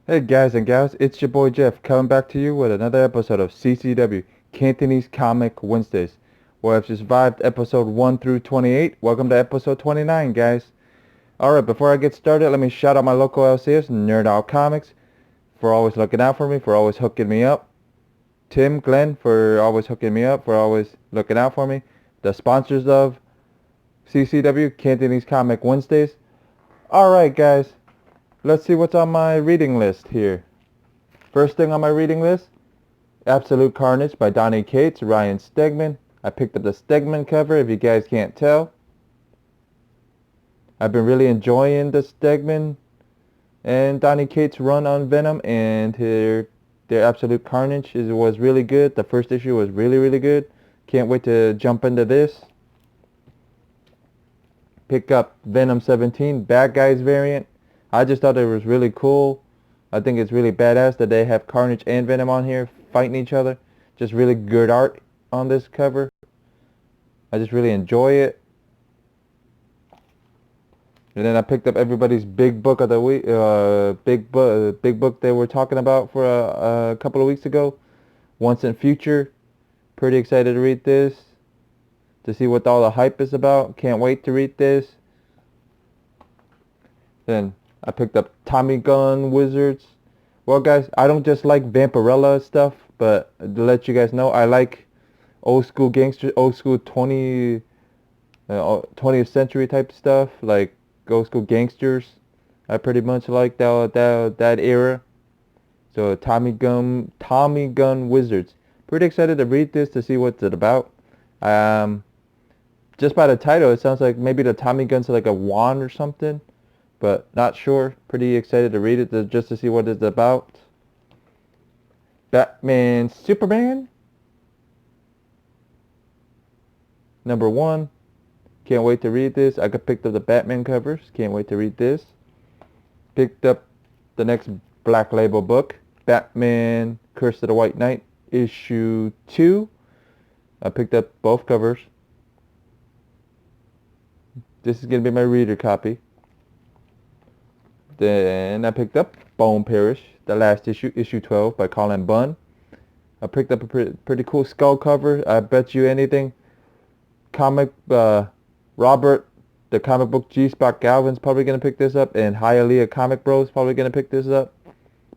Hey guys and gals, it's your boy Jeff coming back to you with another episode of CCW, Cantonese Comic Wednesdays. Well, I've survived episode 1 through 28. Welcome to episode 29, guys. Alright, before I get started, let me shout out my local LCS, Nerd Out Comics, for always looking out for me, for always hooking me up. Tim, Glenn, for always hooking me up, for always looking out for me. The sponsors of CCW, Cantonese Comic Wednesdays. Alright, guys, let's see what's on my reading list here. First thing on my reading list, Absolute Carnage by Donny Cates, Ryan Stegman. I picked up the Stegman cover if you guys can't tell. I've been really enjoying the Stegman and Donny Cates run on Venom, and their Absolute Carnage was really good. The first issue was really good. Can't wait to jump into this. Pick up Venom 17 Bad Guys variant. I just thought it was really cool. I think it's really badass that they have Carnage and Venom on here fighting each other. Just really good art on this cover. I just really enjoy it. And then I picked up everybody's big book of the week, big book they were talking about for a couple of weeks ago. Once and Future. Pretty excited to read this, to see what all the hype is about. Can't wait to read this. Then I picked up Tommy Gun Wizards. Well, guys, I don't just like Vampirella stuff, but to let you guys know, I like old school gangster, old school 20th century type stuff, like old school gangsters. I pretty much like that era. So Tommy Gun Wizards. Pretty excited to read this to see what's it about. Just by the title, it sounds like maybe the Tommy Gun's like a wand or something, but not sure. Pretty excited to read it just to see what it's about. Batman Superman #1. Can't wait to read this. I picked up the Batman covers. Can't wait to read this. Picked up the next Black Label book, Batman Curse of the White Knight, issue 2. I picked up both covers. This is going to be my reader copy. Then I picked up Bone Parish, the last issue, issue 12 by Colin Bunn. I picked up a pretty cool skull cover. I bet you anything. Robert, the comic book G-Spot Galvin's probably going to pick this up, and Hialeah Comic Bros probably going to pick this up.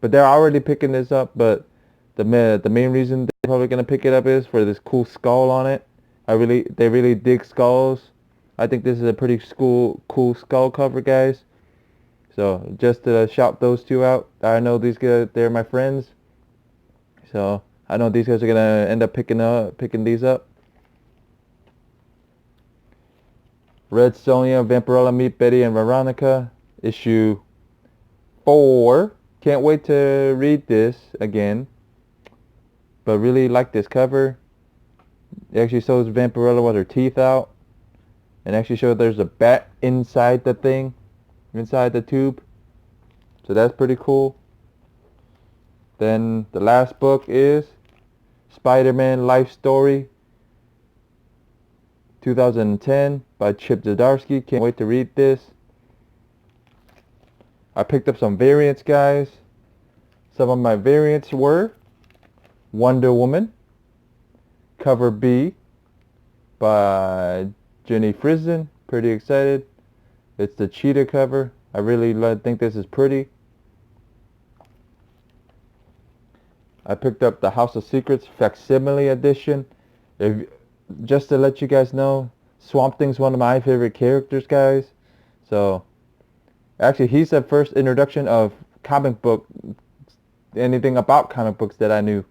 But they're already picking this up, but the main reason they're probably going to pick it up is for this cool skull on it. They really dig skulls. I think this is a pretty cool skull cover, guys. So just to shout those two out, I know these guys, they're my friends. So I know these guys are gonna end up picking these up. Red Sonja, Vampirella Meet Betty and Veronica, issue 4. Can't wait to read this again. But really like this cover. It actually shows Vampirella with her teeth out. And actually shows there's a bat inside the thing. Inside the tube. So that's pretty cool. Then the last book is Spider-Man Life Story 2010 by Chip Zdarsky. Can't wait to read this. I picked up some variants, guys. Some of my variants were Wonder Woman, cover B by Jenny Frison. Pretty excited. It's the cheetah cover. I really think this is pretty. I picked up the House of Secrets facsimile edition. Just to let you guys know, Swamp Thing's one of my favorite characters, guys. So, actually, he's the first introduction of anything about comic books that I knew.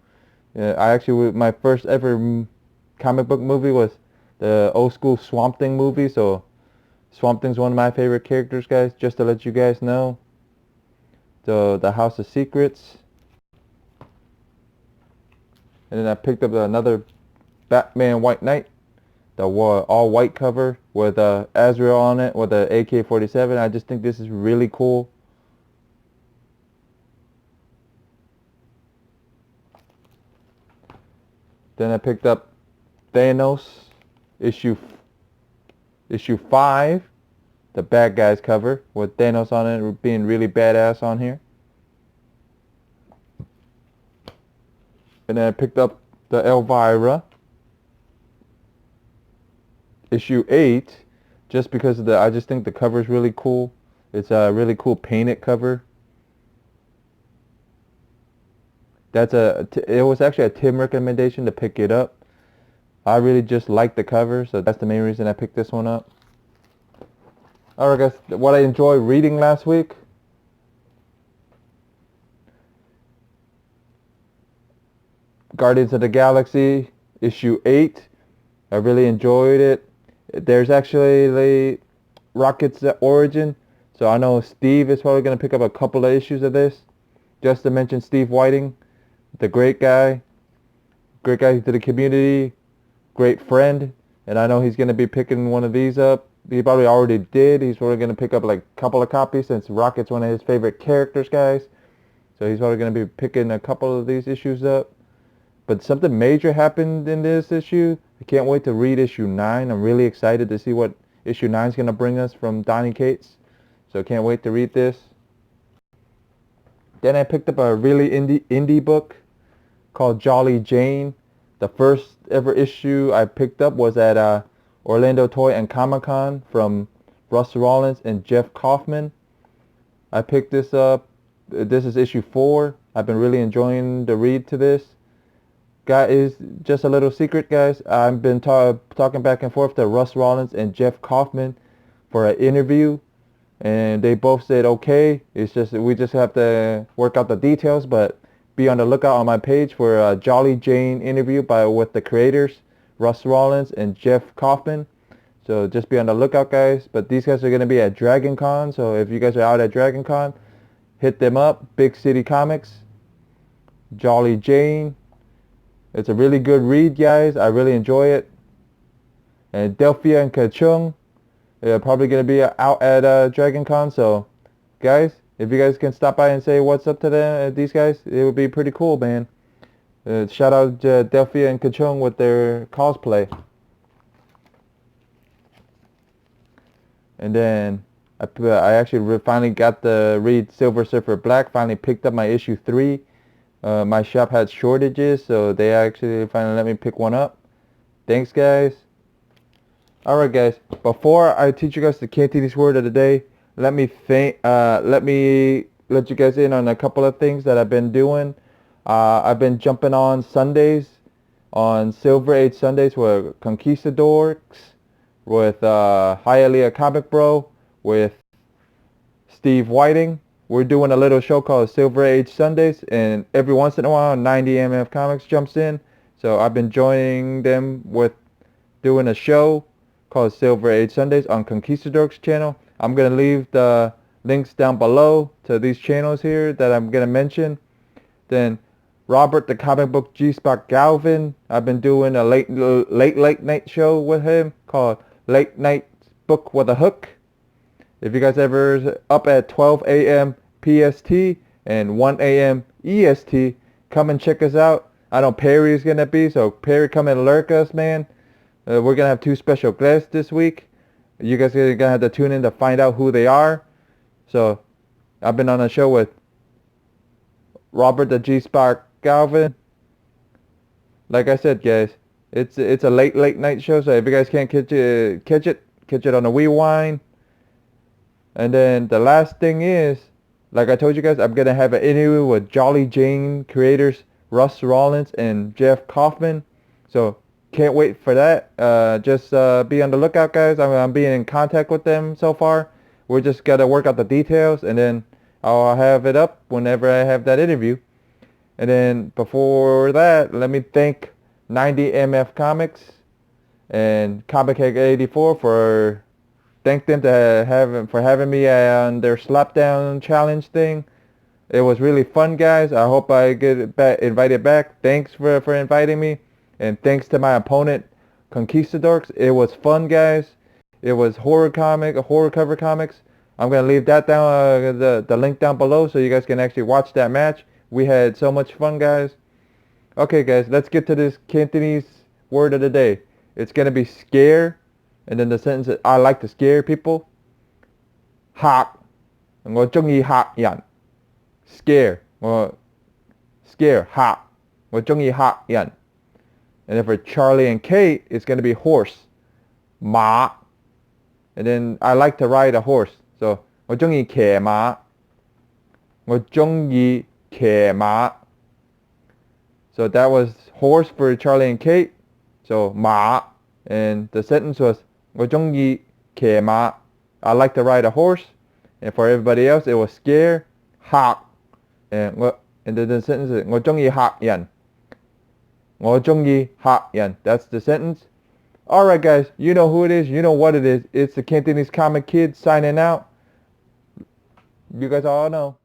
My first ever comic book movie was the old school Swamp Thing movie. So, Swamp Thing's one of my favorite characters, guys. Just to let you guys know. So, the House of Secrets. And then I picked up another Batman White Knight, the all white cover with Azrael on it with the AK-47. I just think this is really cool. Then I picked up Thanos issue 5, the Bad Guys cover with Thanos on it being really badass on here. And then I picked up the Elvira issue 8 just because of I just think the cover is really cool. It's a really cool painted cover. It was actually a Tim recommendation to pick it up. I really just like the cover, so that's the main reason I picked this one up. Alright guys, what I enjoyed reading last week. Guardians of the Galaxy issue 8. I really enjoyed it. There's actually the Rocket's origin, so I know Steve is probably going to pick up a couple of issues of this. Just to mention Steve Whiting, the great guy to the community, great friend, and I know he's going to be picking one of these up. He probably already did. He's probably going to pick up like a couple of copies since Rocket's one of his favorite characters, guys. So he's probably going to be picking a couple of these issues up. But something major happened in this issue. I can't wait to read issue 9. I'm really excited to see what issue 9 is going to bring us from Donny Cates. So I can't wait to read this. Then I picked up a really indie book called Jolly Jane. The first ever issue I picked up was at Orlando Toy and Comic Con from Russ Rollins and Jeff Kaufman. I picked this up. This is issue 4. I've been really enjoying the read to this. Guys, just a little secret, guys. I've been talking back and forth to Russ Rollins and Jeff Kaufman for an interview, and they both said okay. It's just we just have to work out the details, but be on the lookout on my page for a Jolly Jane interview with the creators, Russ Rollins and Jeff Kaufman. So just be on the lookout, guys. But these guys are going to be at Dragon Con, so if you guys are out at Dragon Con, hit them up. Big City Comics, Jolly Jane. It's a really good read, guys. I really enjoy it. And Delphia and Kachung are probably going to be out at Dragon Con. So, guys, if you guys can stop by and say what's up to these guys, it would be pretty cool, man. Shout out Delphia and Kachung with their cosplay. And then I actually finally got the read Silver Surfer Black. Finally picked up my issue 3. My shop had shortages, so they actually finally let me pick one up. Thanks, guys. Alright, guys. Before I teach you guys the Cantonese word of the day, let me let you guys in on a couple of things that I've been doing. I've been jumping on Sundays, on Silver Age Sundays with Conquistadors, with Hialeah Comic Bro, with Steve Whiting. We're doing a little show called Silver Age Sundays, and every once in a while 90MF Comics jumps in. So I've been joining them with doing a show called Silver Age Sundays on Conquistadors channel. I'm going to leave the links down below to these channels here that I'm going to mention. Then Robert the comic book G-Spot Galvin. I've been doing a late night show with him called Late Night Book with a Hook. If you guys ever up at 12 a.m. PST and 1 a.m. EST, come and check us out. I know Perry's going to be, so Perry, come and lurk us, man. We're going to have 2 special guests this week. You guys are going to have to tune in to find out who they are. So, I've been on a show with Robert the G-Spot Galvin. Like I said, guys, it's a late night show, so if you guys can't catch it on a rewind. And then the last thing is, like I told you guys, I'm going to have an interview with Jolly Jane creators Russ Rollins and Jeff Kaufman. So can't wait for that. Just be on the lookout, guys. I'm being in contact with them so far. We're just got to work out the details, and then I'll have it up whenever I have that interview. And then before that, let me thank 90MF Comics and Comic Egg 84 for... Thank them for having me on their Slapdown Challenge thing. It was really fun, guys. I hope I get invited back. Thanks for inviting me. And thanks to my opponent, Conquistadors. It was fun, guys. It was horror cover comics. I'm going to leave that down, the link down below so you guys can actually watch that match. We had so much fun, guys. Okay, guys, let's get to this Cantonese word of the day. It's going to be scare. And then the sentence is, I like to scare people. Hạc. 我中意嚇人. Scare. Scare. 嚇.我中意嚇人. And then for Charlie and Kate, it's going to be horse. 馬. And then I like to ride a horse. So 我中意騎馬. 我中意騎馬. So that was horse for Charlie and Kate. So 馬. And the sentence was 我中意騎馬. I like to ride a horse. And for everybody else, it was scare, 嚇. And then the sentence is 我中意嚇人. 我中意嚇人. That's the sentence. Alright guys, you know who it is, you know what it is. It's the Cantonese Comic Kid signing out. You guys all know.